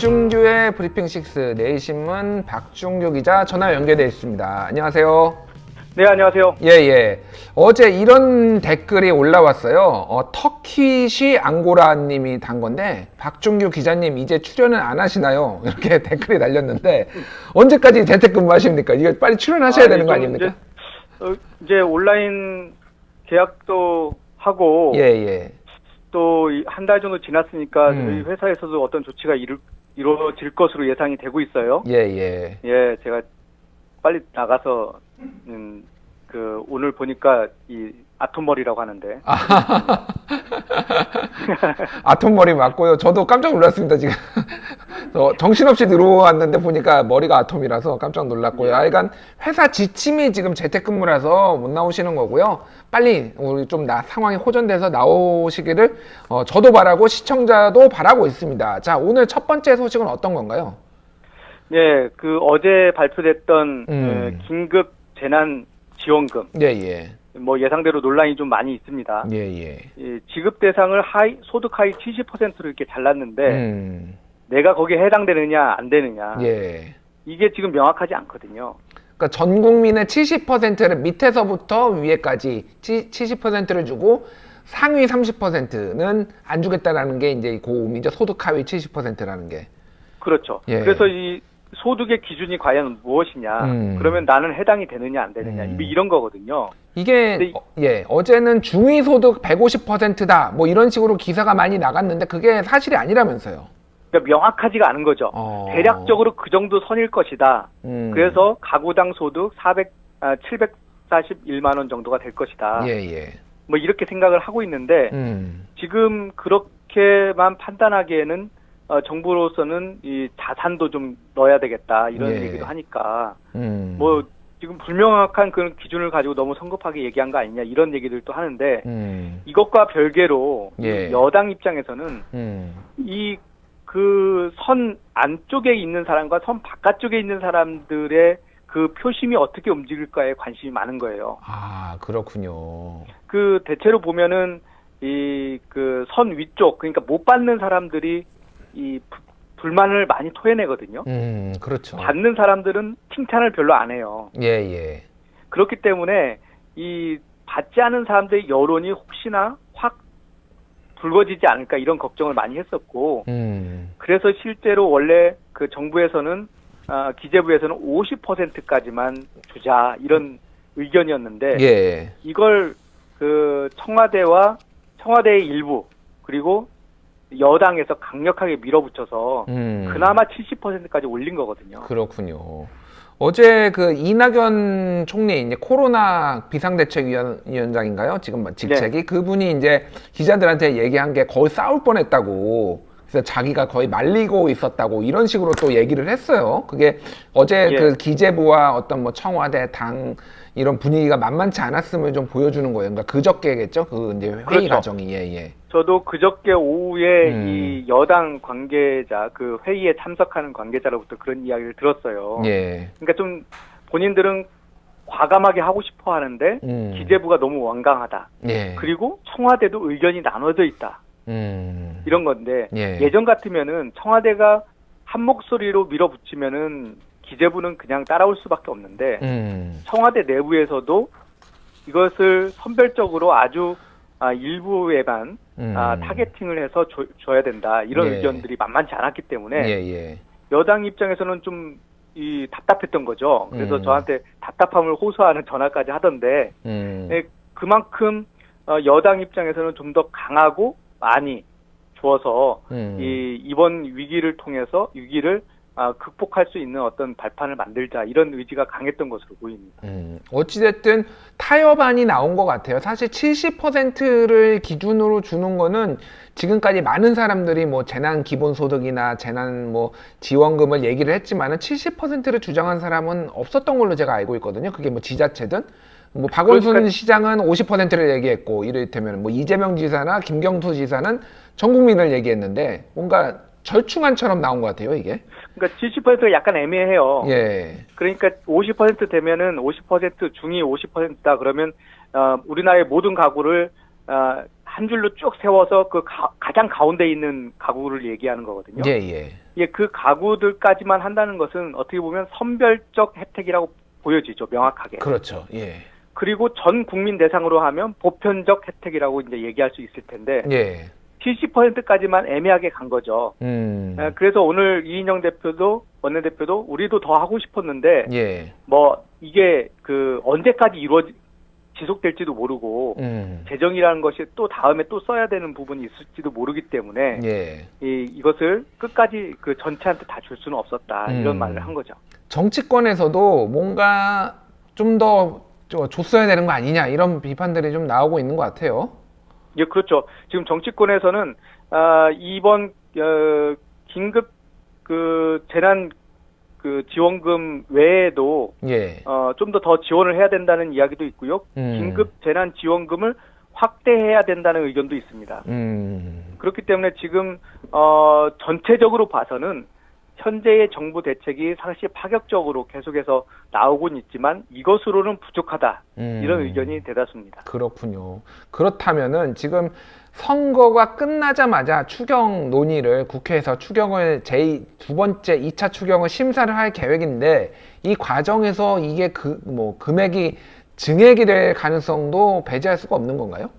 박준규의 브리핑 6 내일신문 박준규 기자 전화 연결되어 있습니다. 안녕하세요. 네, 안녕하세요. 예. 어제 이런 댓글이 올라왔어요. 터키시 앙고라 님이 단 건데, 박준규 기자님 이제 출연은 안 하시나요? 이렇게 댓글이 달렸는데, 언제까지 재택근무 하십니까? 이거 빨리 출연하셔야 되는 거 아닙니까? 이제 온라인 계약도 하고, 예. 또 한 달 정도 지났으니까 저희 회사에서도 어떤 조치가 이루어질 것으로 예상이 되고 있어요. 예. 예, 제가 빨리 나가서 오늘 보니까 이 아톰머리라고 하는데. 아톰머리 맞고요. 저도 깜짝 놀랐습니다, 지금. 정신없이 들어왔는데 보니까 머리가 아톰이라서 깜짝 놀랐고요. 하여간 회사 지침이 지금 재택근무라서 못 나오시는 거고요. 빨리 우리 좀 상황이 호전돼서 나오시기를 저도 바라고 시청자도 바라고 있습니다. 자, 오늘 첫 번째 소식은 어떤 건가요? 네, 어제 발표됐던 긴급 재난 지원금. 예. 뭐 예상대로 논란이 좀 많이 있습니다. 예. 지급 대상을 소득 하위 70%로 이렇게 잘랐는데 내가 거기에 해당되느냐 안 되느냐. 예. 이게 지금 명확하지 않거든요. 그러니까 전 국민의 70%를 밑에서부터 위에까지 70%를 주고 상위 30%는 안 주겠다라는 게 이제 고음이죠. 소득 하위 70%라는 게. 그렇죠. 예. 그래서 이 소득의 기준이 과연 무엇이냐. 그러면 나는 해당이 되느냐 안 되느냐. 이런 거거든요. 이게 어제는 중위소득 150%다 뭐 이런 식으로 기사가 많이 나갔는데 그게 사실이 아니라면서요. 그러니까 명확하지가 않은 거죠. 대략적으로 그 정도 선일 것이다. 그래서 가구당 소득 741만 원 정도가 될 것이다. 예. 뭐 이렇게 생각을 하고 있는데 지금 그렇게만 판단하기에는 정부로서는 이 자산도 좀 넣어야 되겠다 이런 얘기도 하니까 뭐 지금 불명확한 그런 기준을 가지고 너무 성급하게 얘기한 거 아니냐 이런 얘기들도 하는데 이것과 별개로 여당 입장에서는 이 그 선 안쪽에 있는 사람과 선 바깥쪽에 있는 사람들의 그 표심이 어떻게 움직일까에 관심이 많은 거예요. 아, 그렇군요. 대체로 보면은 이 선 위쪽 그러니까 못 받는 사람들이 이 불만을 많이 토해내거든요. 그렇죠. 받는 사람들은 칭찬을 별로 안 해요. 예. 그렇기 때문에 이 받지 않은 사람들의 여론이 혹시나 확 붉어지지 않을까 이런 걱정을 많이 했었고, 그래서 실제로 원래 그 정부에서는 기재부에서는 50%까지만 주자 이런 의견이었는데, 이걸 청와대의 일부 그리고 여당에서 강력하게 밀어붙여서 그나마 70%까지 올린 거거든요. 그렇군요. 어제 이낙연 총리 이제 코로나 비상대책위원장인가요? 지금 직책이 그분이 이제 기자들한테 얘기한 게 거의 싸울 뻔했다고. 그래서 자기가 거의 말리고 있었다고 이런 식으로 또 얘기를 했어요. 그게 어제 기재부와 어떤 뭐 청와대 당 이런 분위기가 만만치 않았음을 좀 보여주는 거예요. 그러니까 그저께겠죠? 이제 회의 그렇죠. 과정이 예. 저도 그저께 오후에 이 여당 관계자 회의에 참석하는 관계자로부터 그런 이야기를 들었어요. 그러니까 좀 본인들은 과감하게 하고 싶어 하는데 기재부가 너무 완강하다. 그리고 청와대도 의견이 나눠져 있다. 이런 건데 예전 같으면은 청와대가 한 목소리로 밀어붙이면은 기재부는 그냥 따라올 수밖에 없는데 청와대 내부에서도 이것을 선별적으로 아주 일부에만 타겟팅을 해서 줘야 된다 이런 의견들이 만만치 않았기 때문에 여당 입장에서는 좀 답답했던 거죠. 그래서 저한테 답답함을 호소하는 전화까지 하던데 그만큼 여당 입장에서는 좀 더 강하고 많이 줘서 이번 위기를 극복할 수 있는 어떤 발판을 만들자 이런 의지가 강했던 것으로 보입니다. 어찌됐든 타협안이 나온 것 같아요. 사실 70%를 기준으로 주는 거는 지금까지 많은 사람들이 뭐 재난 기본소득이나 재난 뭐 지원금을 얘기를 했지만은 70%를 주장한 사람은 없었던 걸로 제가 알고 있거든요. 그게 뭐 지자체든 뭐 박원순 시장은 50%를 얘기했고 이를테면 뭐 이재명 지사나 김경수 지사는 전 국민을 얘기했는데 뭔가 절충안처럼 나온 것 같아요, 이게. 그러니까 70%가 약간 애매해요. 그러니까 50% 되면은 50% 중위 50%다 그러면 우리나라의 모든 가구를 한 줄로 쭉 세워서 가장 가운데 있는 가구를 얘기하는 거거든요. 예, 그 가구들까지만 한다는 것은 어떻게 보면 선별적 혜택이라고 보여지죠, 명확하게. 그렇죠. 예. 그리고 전 국민 대상으로 하면 보편적 혜택이라고 이제 얘기할 수 있을 텐데, 예. 70%까지만 애매하게 간 거죠. 예, 그래서 오늘 이인영 대표도 원내대표도 우리도 더 하고 싶었는데, 예. 뭐 이게 그 언제까지 지속될지도 모르고 재정이라는 것이 또 다음에 또 써야 되는 부분이 있을지도 모르기 때문에 예. 이것을 끝까지 그 전체한테 다 줄 수는 없었다 이런 말을 한 거죠. 정치권에서도 뭔가 좀 더 줬어야 되는 거 아니냐 이런 비판들이 좀 나오고 있는 것 같아요. 예, 그렇죠. 지금 정치권에서는 이번 긴급 그 재난 그 지원금 외에도 예. 좀 더 지원을 해야 된다는 이야기도 있고요. 긴급 재난 지원금을 확대해야 된다는 의견도 있습니다. 그렇기 때문에 지금 전체적으로 봐서는 현재의 정부 대책이 사실 파격적으로 계속해서 나오곤 있지만 이것으로는 부족하다. 이런 의견이 대다수입니다. 그렇군요. 그렇다면은 지금 선거가 끝나자마자 추경 논의를 국회에서 추경을 두 번째 2차 추경을 심사를 할 계획인데 이 과정에서 이게 금액이 증액이 될 가능성도 배제할 수가 없는 건가요?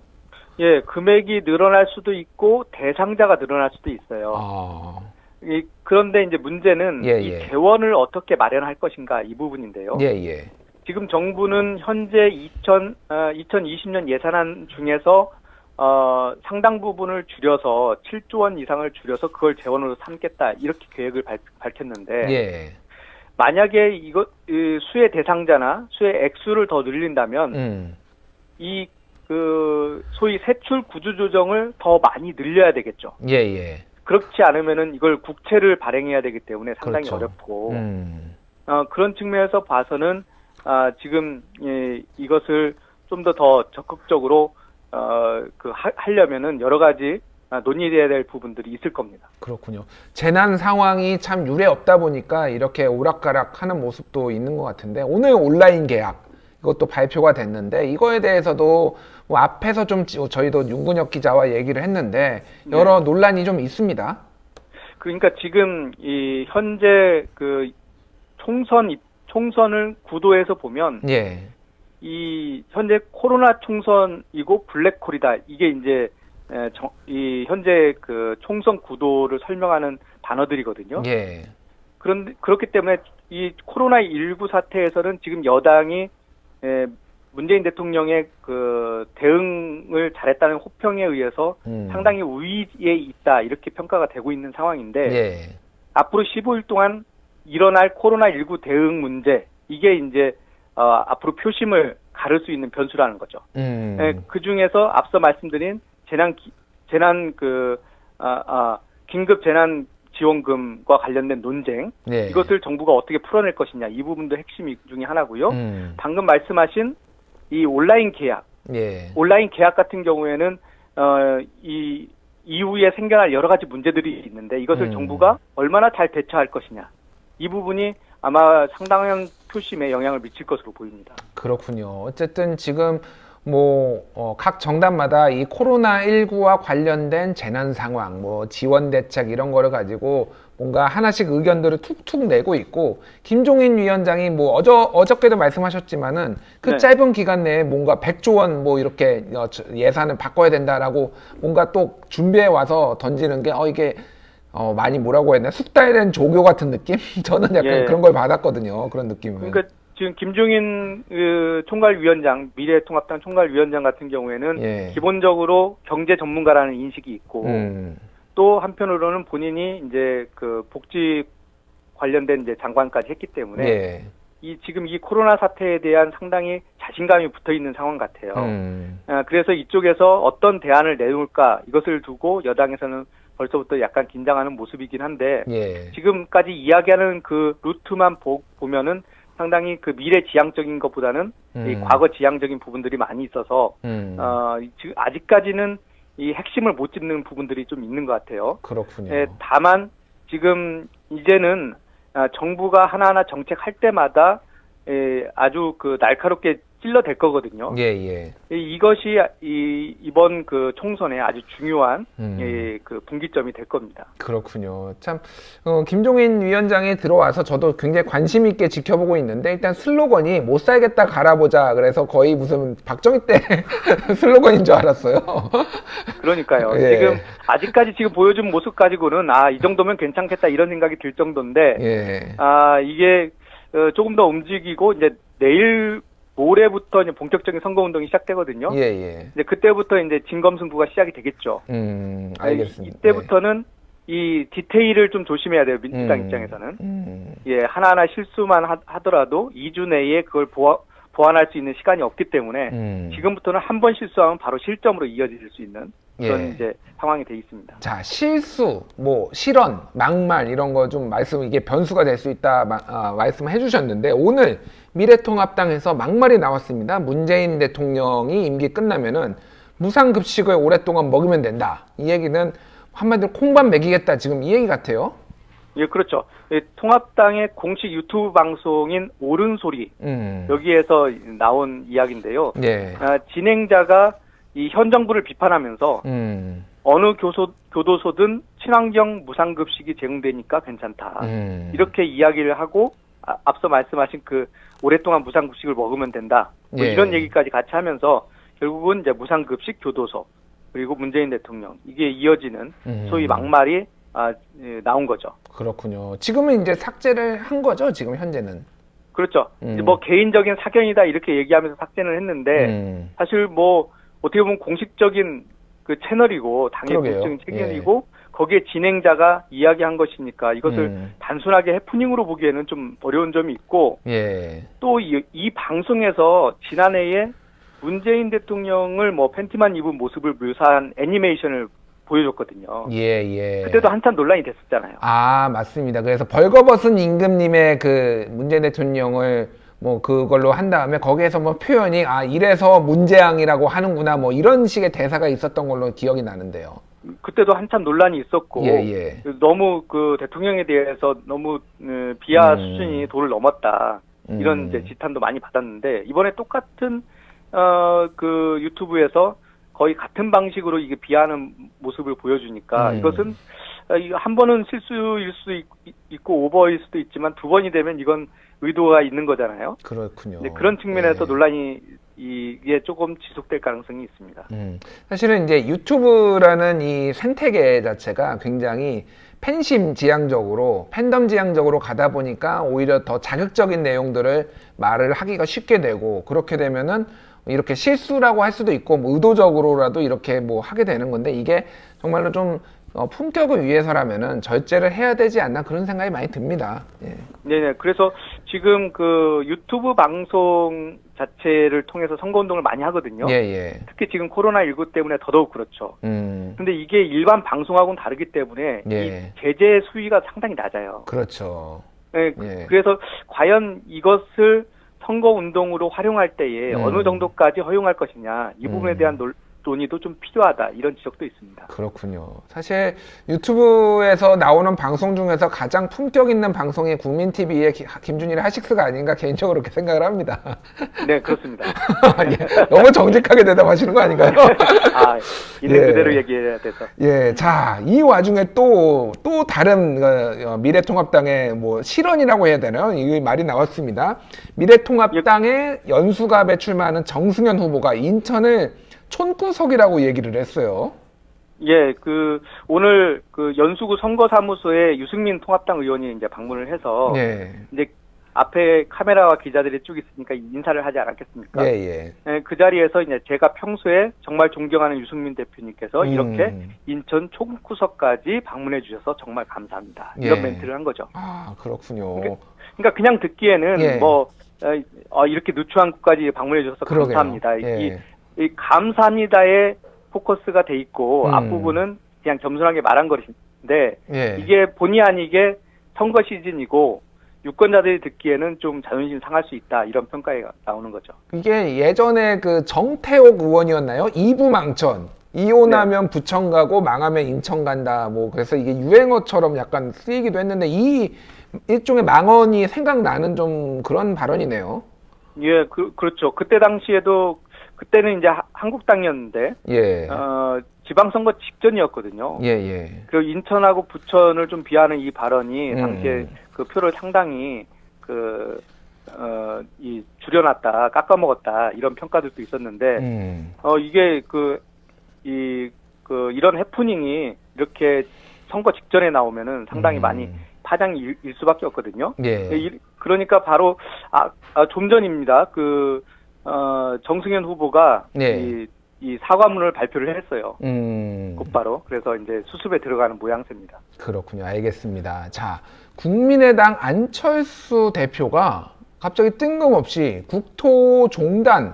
예, 금액이 늘어날 수도 있고 대상자가 늘어날 수도 있어요. 그런데 이제 문제는 이 재원을 어떻게 마련할 것인가 이 부분인데요. 지금 정부는 현재 2020년 예산안 중에서 상당 부분을 줄여서 7조 원 이상을 줄여서 그걸 재원으로 삼겠다 이렇게 계획을 밝혔는데 만약에 수혜 대상자나 수혜 액수를 더 늘린다면 이 소위 세출 구조 조정을 더 많이 늘려야 되겠죠. 그렇지 않으면은 이걸 국채를 발행해야 되기 때문에 상당히 어렵고 그런 측면에서 봐서는 지금 이것을 좀 더 적극적으로 하려면은 여러 가지 논의돼야 될 부분들이 있을 겁니다. 그렇군요. 재난 상황이 참 유례 없다 보니까 이렇게 오락가락하는 모습도 있는 것 같은데 오늘 온라인 계약 이것도 발표가 됐는데 이거에 대해서도 뭐 앞에서 좀 저희도 윤근혁 기자와 얘기를 했는데 여러 논란이 좀 있습니다. 그러니까 지금 이 현재 그 총선을 구도에서 보면 이 현재 코로나 총선이고 블랙홀이다. 이게 이제 이 현재 그 총선 구도를 설명하는 단어들이거든요. 그렇기 때문에 이 코로나19 사태에서는 지금 여당이 문재인 대통령의 그 대응을 잘했다는 호평에 의해서 상당히 우위에 있다 이렇게 평가가 되고 있는 상황인데 앞으로 15일 동안 일어날 코로나19 대응 문제 이게 이제 앞으로 표심을 가를 수 있는 변수라는 거죠. 그 중에서 앞서 말씀드린 긴급 재난 지원금과 관련된 논쟁 이것을 정부가 어떻게 풀어낼 것이냐 이 부분도 핵심 중에 하나고요. 방금 말씀하신 이 온라인 계약 같은 경우에는 이 이후에 생겨날 여러 가지 문제들이 있는데 이것을 정부가 얼마나 잘 대처할 것이냐 이 부분이 아마 상당한 표심에 영향을 미칠 것으로 보입니다. 그렇군요. 어쨌든 지금 각 정당마다 이 코로나19와 관련된 재난 상황, 지원 대책 이런 거를 가지고 뭔가 하나씩 의견들을 툭툭 내고 있고, 김종인 위원장이 어저께도 말씀하셨지만은 그 짧은 기간 내에 뭔가 100조 원 이렇게 예산을 바꿔야 된다라고 뭔가 또 준비해 와서 던지는 게 이게 많이 뭐라고 했나? 숙달에 대한 조교 같은 느낌? 저는 약간 그런 걸 받았거든요. 그런 느낌을. 그러니까 지금 김종인 총괄위원장, 미래통합당 총괄위원장 같은 경우에는 기본적으로 경제 전문가라는 인식이 있고 또 한편으로는 본인이 이제 그 복지 관련된 이제 장관까지 했기 때문에 지금 이 코로나 사태에 대한 상당히 자신감이 붙어 있는 상황 같아요. 그래서 이쪽에서 어떤 대안을 내놓을까 이것을 두고 여당에서는 벌써부터 약간 긴장하는 모습이긴 한데 지금까지 이야기하는 그 루트만 보면은 상당히 그 미래 지향적인 것보다는 이 과거 지향적인 부분들이 많이 있어서 지금 아직까지는 이 핵심을 못 짚는 부분들이 좀 있는 것 같아요. 그렇군요. 다만 지금 이제는 정부가 하나하나 정책할 때마다 아주 그 날카롭게 찔러댈 거거든요. 예, 예. 이것이 이번 그 총선에 아주 중요한 그 분기점이 될 겁니다. 그렇군요. 참 김종인 위원장이 들어와서 저도 굉장히 관심 있게 지켜보고 있는데 일단 슬로건이 못 살겠다 갈아보자. 그래서 거의 무슨 박정희 때 슬로건인 줄 알았어요. 그러니까요. 예. 지금 아직까지 지금 보여준 모습 가지고는 이 정도면 괜찮겠다 이런 생각이 들 정도인데 예. 이게 조금 더 움직이고 이제 내일 모레부터 이제 본격적인 선거운동이 시작되거든요. 예, 예. 이제 그때부터 이제 진검승부가 시작이 되겠죠. 알겠습니다. 이때부터는 이 디테일을 좀 조심해야 돼요. 민주당 입장에서는. 예, 하나하나 실수만 하더라도 2주 내에 그걸 보완할 수 있는 시간이 없기 때문에 지금부터는 한 번 실수하면 바로 실점으로 이어질 수 있는 그런 예. 이제 상황이 돼 있습니다. 자, 실수, 뭐 실언, 막말 이런 거 좀 이게 변수가 될 수 있다 말씀해 주셨는데 오늘 미래통합당에서 막말이 나왔습니다. 문재인 대통령이 임기 끝나면은 무상급식을 오랫동안 먹으면 된다. 이 얘기는 한마디로 콩밥 먹이겠다. 지금 이 얘기 같아요. 예, 그렇죠. 통합당의 공식 유튜브 방송인 옳은 소리 여기에서 나온 이야기인데요. 예. 진행자가 이 현 정부를 비판하면서 어느 교도소든 친환경 무상급식이 제공되니까 괜찮다. 이렇게 이야기를 하고 앞서 말씀하신 그 오랫동안 무상급식을 먹으면 된다. 뭐 예. 이런 얘기까지 같이 하면서 결국은 이제 무상급식 교도소 그리고 문재인 대통령 이게 이어지는 소위 막말이 나온 거죠. 그렇군요. 지금은 이제 삭제를 한 거죠. 지금 현재는. 그렇죠. 이제 뭐 개인적인 사견이다 이렇게 얘기하면서 삭제는 했는데 사실 뭐 어떻게 보면 공식적인 그 채널이고 당의 공식적인 채널이고 거기에 진행자가 이야기한 것이니까 이것을 단순하게 해프닝으로 보기에는 좀 어려운 점이 있고 또 이 방송에서 지난해에 문재인 대통령을 뭐 팬티만 입은 모습을 묘사한 애니메이션을 보여줬거든요. 그때도 한참 논란이 됐었잖아요. 맞습니다. 그래서 벌거벗은 임금님의 그 문재인 대통령을 뭐 그걸로 한 다음에 거기에서 뭐 표현이 이래서 문재앙이라고 하는구나 뭐 이런 식의 대사가 있었던 걸로 기억이 나는데요. 그때도 한참 논란이 있었고 너무 그 대통령에 대해서 너무 비하 수준이 도를 넘었다 이런 이제 지탄도 많이 받았는데 이번에 똑같은 그 유튜브에서 거의 같은 방식으로 이게 비하하는 모습을 보여주니까 이것은 한 번은 실수일 수도 있고 오버일 수도 있지만 두 번이 되면 이건 의도가 있는 거잖아요. 그렇군요. 그런 측면에서 논란이 이게 조금 지속될 가능성이 있습니다. 사실은 이제 유튜브라는 이 생태계 자체가 굉장히 팬심 지향적으로 팬덤 지향적으로 가다 보니까 오히려 더 자극적인 내용들을 말을 하기가 쉽게 되고 그렇게 되면은 이렇게 실수라고 할 수도 있고 뭐 의도적으로라도 이렇게 뭐 하게 되는 건데 이게 정말로 좀 품격을 위해서라면은 절제를 해야 되지 않나 그런 생각이 많이 듭니다. 네네. 그래서 지금 그 유튜브 방송 자체를 통해서 선거운동을 많이 하거든요. 특히 지금 코로나19 때문에 더더욱 그렇죠. 근데 이게 일반 방송하고는 다르기 때문에 이 제재 수위가 상당히 낮아요. 그렇죠. 그래서 과연 이것을 선거운동으로 활용할 때에 어느 정도까지 허용할 것이냐 이 부분에 대한 논의도 좀 필요하다 이런 지적도 있습니다. 그렇군요. 사실 유튜브에서 나오는 방송 중에서 가장 품격 있는 방송이 국민TV의 김준일의 하식스가 아닌가 개인적으로 그렇게 생각을 합니다. 네, 그렇습니다. 너무 정직하게 대답하시는 거 아닌가요? 있는 그대로 얘기해야 돼서. 자, 이 와중에 또 다른 미래통합당의 뭐 실언이라고 해야 되나요? 이 말이 나왔습니다. 미래통합당의 연수갑에 출마하는 정승현 후보가 인천을 촌구석이라고 얘기를 했어요. 오늘 그 연수구 선거사무소에 유승민 통합당 의원이 이제 방문을 해서 이제 앞에 카메라와 기자들이 쭉 있으니까 인사를 하지 않았겠습니까? 그 자리에서 이제 제가 평소에 정말 존경하는 유승민 대표님께서 이렇게 인천 촌구석까지 방문해 주셔서 정말 감사합니다. 이런 멘트를 한 거죠. 그렇군요. 그러니까 그냥 듣기에는 이렇게 누추한 곳까지 방문해 주셔서 감사합니다. 이 감사합니다에 포커스가 돼 있고 앞부분은 그냥 겸손하게 말한 것인데 이게 본의 아니게 선거 시즌이고 유권자들이 듣기에는 좀 자존심 상할 수 있다 이런 평가가 나오는 거죠. 이게 예전에 그 정태옥 의원이었나요? 이부망천. 이혼하면 부천 가고 망하면 인천 간다. 뭐 그래서 이게 유행어처럼 약간 쓰이기도 했는데 이 일종의 망언이 생각나는 좀 그런 발언이네요. 예, 그렇죠. 그때 당시에도 그때는 이제 한국당이었는데 예. 지방선거 직전이었거든요. 예, 예. 그 인천하고 부천을 좀 비하는 이 발언이 당시에 그 표를 상당히 이 줄여놨다, 깎아먹었다 이런 평가들도 있었는데 이게 이런 해프닝이 이렇게 선거 직전에 나오면은 상당히 많이 파장이 일 수밖에 없거든요. 예. 그러니까 바로 좀 전입니다. 정승현 후보가 예. 이 사과문을 발표를 했어요. 곧바로. 그래서 이제 수습에 들어가는 모양새입니다. 그렇군요. 알겠습니다. 자, 국민의당 안철수 대표가 갑자기 뜬금없이 국토 종단을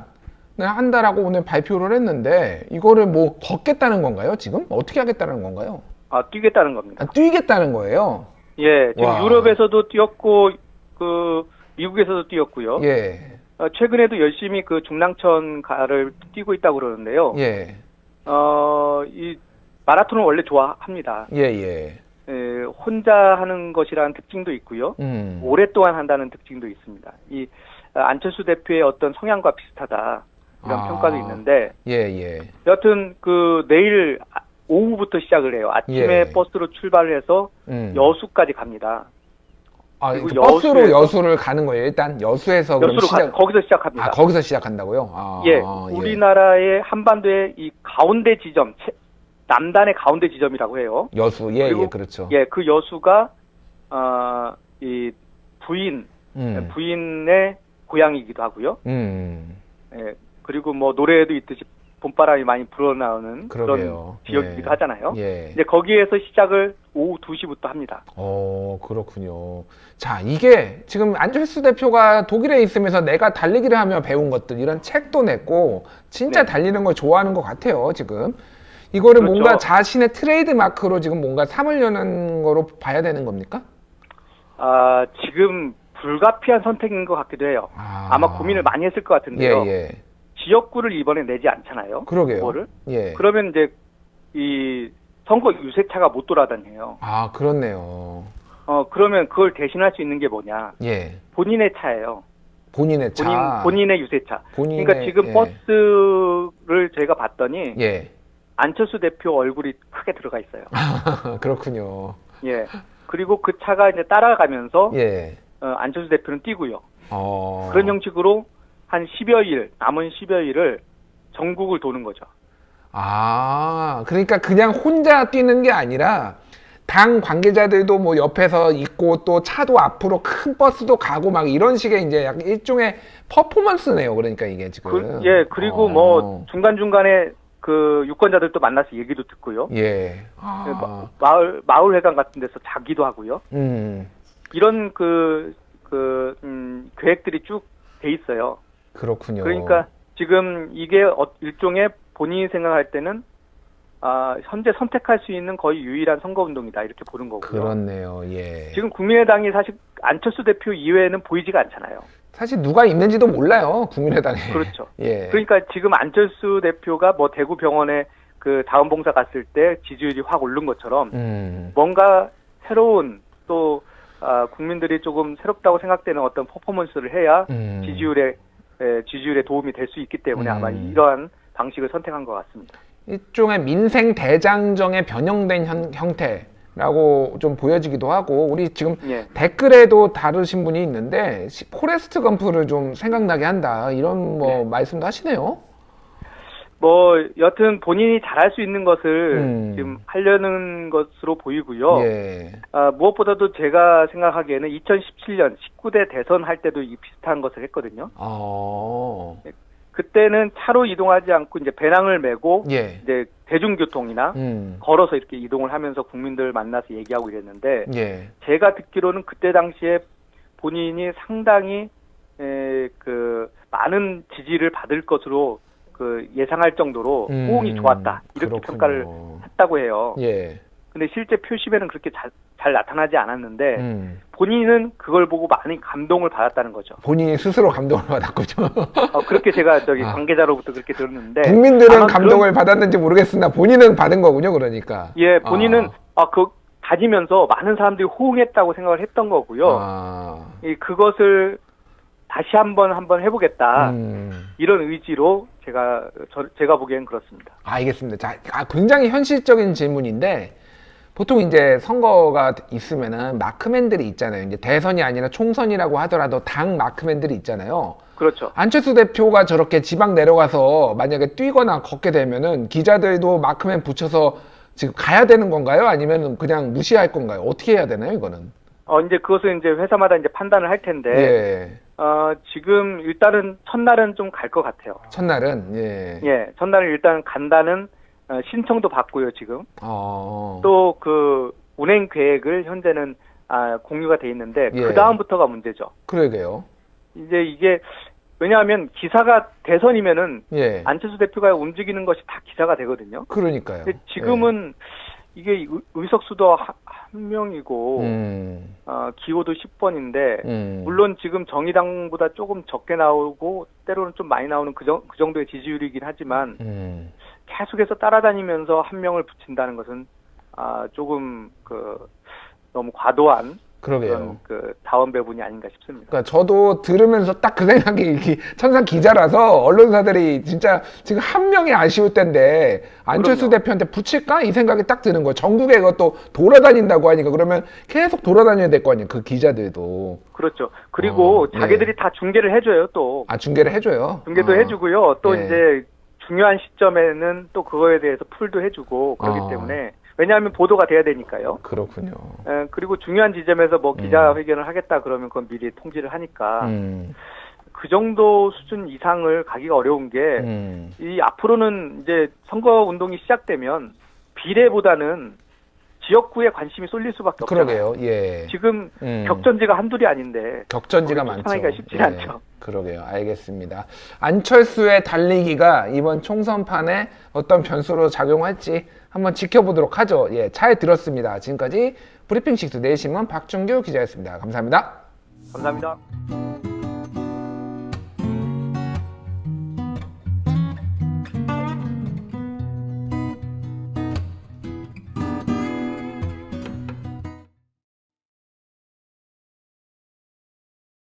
한다라고 오늘 발표를 했는데 이거를 뭐 걷겠다는 건가요? 지금 어떻게 하겠다는 건가요? 뛰겠다는 겁니다. 뛰겠다는 거예요. 예, 지금 와. 유럽에서도 뛰었고 미국에서도 뛰었고요. 예. 최근에도 열심히 그 중랑천가를 뛰고 있다고 그러는데요. 예. 이 마라톤을 원래 좋아합니다. 예. 혼자 하는 것이라는 특징도 있고요. 오랫동안 한다는 특징도 있습니다. 이 안철수 대표의 어떤 성향과 비슷하다 이런 평가도 있는데. 예. 여하튼 내일 오후부터 시작을 해요. 아침에 버스로 출발을 해서 여수까지 갑니다. 그리고 버스로 여수를 가는 거예요. 일단 여수에서 그럼 거기서 시작합니다. 거기서 시작한다고요? 우리나라의 한반도의 이 가운데 지점, 남단의 가운데 지점이라고 해요. 여수, 그렇죠. 그 여수가 이 부인의 고향이기도 하고요. 그리고 뭐 노래에도 있듯이 봄바람이 많이 불어나오는 그런 지역이기도 하잖아요. 이제 거기에서 시작을 오후 2시부터 합니다. 그렇군요. 자, 이게 지금 안철수 대표가 독일에 있으면서 내가 달리기를 하며 배운 것들 이런 책도 냈고 진짜 달리는 걸 좋아하는 것 같아요, 지금. 이거를 그렇죠. 뭔가 자신의 트레이드 마크로 지금 뭔가 삼으려는 거로 봐야 되는 겁니까? 지금 불가피한 선택인 것 같기도 해요. 아마 고민을 많이 했을 것 같은데요. 지역구를 이번에 내지 않잖아요. 그러게요. 후보를. 그러면 이제 이 선거 유세차가 못 돌아다녀요. 그렇네요. 그러면 그걸 대신할 수 있는 게 뭐냐? 본인의 차예요. 본인의 차. 본인의 유세차. 그러니까 지금 버스를 제가 봤더니 안철수 대표 얼굴이 크게 들어가 있어요. 그렇군요. 그리고 그 차가 이제 따라가면서 안철수 대표는 뛰고요. 그런 형식으로 한 10여 일, 남은 10여 일을 전국을 도는 거죠. 그러니까 그냥 혼자 뛰는 게 아니라 당 관계자들도 뭐 옆에서 있고 또 차도 앞으로 큰 버스도 가고 막 이런 식의 이제 약간 일종의 퍼포먼스네요. 그러니까 이게 지금. 그리고 뭐 중간중간에 그 유권자들도 만나서 얘기도 듣고요. 마을회관 같은 데서 자기도 하고요. 이런 계획들이 쭉 돼 있어요. 그렇군요. 그러니까 지금 이게 일종의 본인이 생각할 때는 현재 선택할 수 있는 거의 유일한 선거운동이다 이렇게 보는 거고요. 그렇네요. 지금 국민의당이 사실 안철수 대표 이외에는 보이지가 않잖아요. 사실 누가 있는지도 몰라요. 국민의당에. 그렇죠. 그러니까 지금 안철수 대표가 뭐 대구 병원에 그 자원봉사 갔을 때 지지율이 확 오른 것처럼 뭔가 새로운 또 국민들이 조금 새롭다고 생각되는 어떤 퍼포먼스를 해야 지지율에 도움이 될 수 있기 때문에 아마 이러한 방식을 선택한 것 같습니다. 일종의 민생 대장정의 변형된 형태라고 좀 보여지기도 하고 우리 지금 댓글에도 다루신 분이 있는데 포레스트 검프를 좀 생각나게 한다 이런 말씀도 하시네요. 여튼 본인이 잘할 수 있는 것을 지금 하려는 것으로 보이고요. 무엇보다도 제가 생각하기에는 2017년 19대 대선 할 때도 이 비슷한 것을 했거든요. 그때는 차로 이동하지 않고 이제 배낭을 메고 이제 대중교통이나 걸어서 이렇게 이동을 하면서 국민들 만나서 얘기하고 이랬는데 제가 듣기로는 그때 당시에 본인이 상당히 많은 지지를 받을 것으로 예상할 정도로 호응이 좋았다 이렇게 평가를 했다고 해요. 근데 실제 표심에는 그렇게 잘 나타나지 않았는데 본인은 그걸 보고 많이 감동을 받았다는 거죠. 본인이 스스로 감동을 받았군요. 그렇게 제가 관계자로부터 그렇게 들었는데 국민들은 감동을 받았는지 모르겠으나 본인은 받은 거군요. 그러니까. 본인은 다니면서 많은 사람들이 호응했다고 생각을 했던 거고요. 그것을 다시 한번 해보겠다. 이런 의지로 제가 보기엔 그렇습니다. 알겠습니다. 자, 굉장히 현실적인 질문인데 보통 이제 선거가 있으면은 마크맨들이 있잖아요. 이제 대선이 아니라 총선이라고 하더라도 당 마크맨들이 있잖아요. 그렇죠. 안철수 대표가 저렇게 지방 내려가서 만약에 뛰거나 걷게 되면은 기자들도 마크맨 붙여서 지금 가야 되는 건가요? 아니면 그냥 무시할 건가요? 어떻게 해야 되나요, 이거는? 이제 그것은 이제 회사마다 이제 판단을 할 텐데, 예. 지금 일단은 첫날은 좀 갈 것 같아요. 첫날은, 예. 예, 첫날은 일단 간다는 신청도 받고요, 지금. 또 그 운행 계획을 현재는 공유가 돼 있는데, 예. 그 다음부터가 문제죠. 그러게요. 이제 이게, 왜냐하면 기사가 대선이면은, 예. 안철수 대표가 움직이는 것이 다 기사가 되거든요. 그러니까요. 근데 지금은 이게 의석수도 한 명이고, 기호도 10번인데, 물론 지금 정의당보다 조금 적게 나오고, 때로는 좀 많이 나오는 그 정도의 지지율이긴 하지만, 계속해서 따라다니면서 한 명을 붙인다는 것은, 조금, 너무 과도한, 그러게요. 그런 다원 배분이 아닌가 싶습니다. 그러니까 저도 들으면서 딱 그 생각이 천상 기자라서 언론사들이 진짜 지금 한 명이 아쉬울 텐데 안철수 그럼요. 대표한테 붙일까 이 생각이 딱 드는 거예요. 전국에 이것도 돌아다닌다고 하니까 그러면 계속 돌아다녀야 될 거 아니에요. 그 기자들도. 그렇죠. 그리고 자기들이 다 중계를 해줘요, 또. 중계를 해줘요. 중계도 해주고요. 또 예. 이제 중요한 시점에는 또 그거에 대해서 풀도 해주고 그렇기 때문에 왜냐하면 보도가 돼야 되니까요. 그렇군요. 그리고 중요한 지점에서 뭐 기자회견을 하겠다 그러면 그건 미리 통지를 하니까 그 정도 수준 이상을 가기가 어려운 게 이 앞으로는 이제 선거 운동이 시작되면 비례보다는 지역구에 관심이 쏠릴 수밖에 없잖아요. 그러게요. 예. 지금 격전지가 한둘이 아닌데 격전지가 많죠. 하기가 쉽지 않죠. 그러게요. 알겠습니다. 안철수의 달리기가 이번 총선판에 어떤 변수로 작용할지 한번 지켜보도록 하죠. 예, 잘 들었습니다. 지금까지 브리핑 식스 내신문 박준규 기자였습니다. 감사합니다. 감사합니다.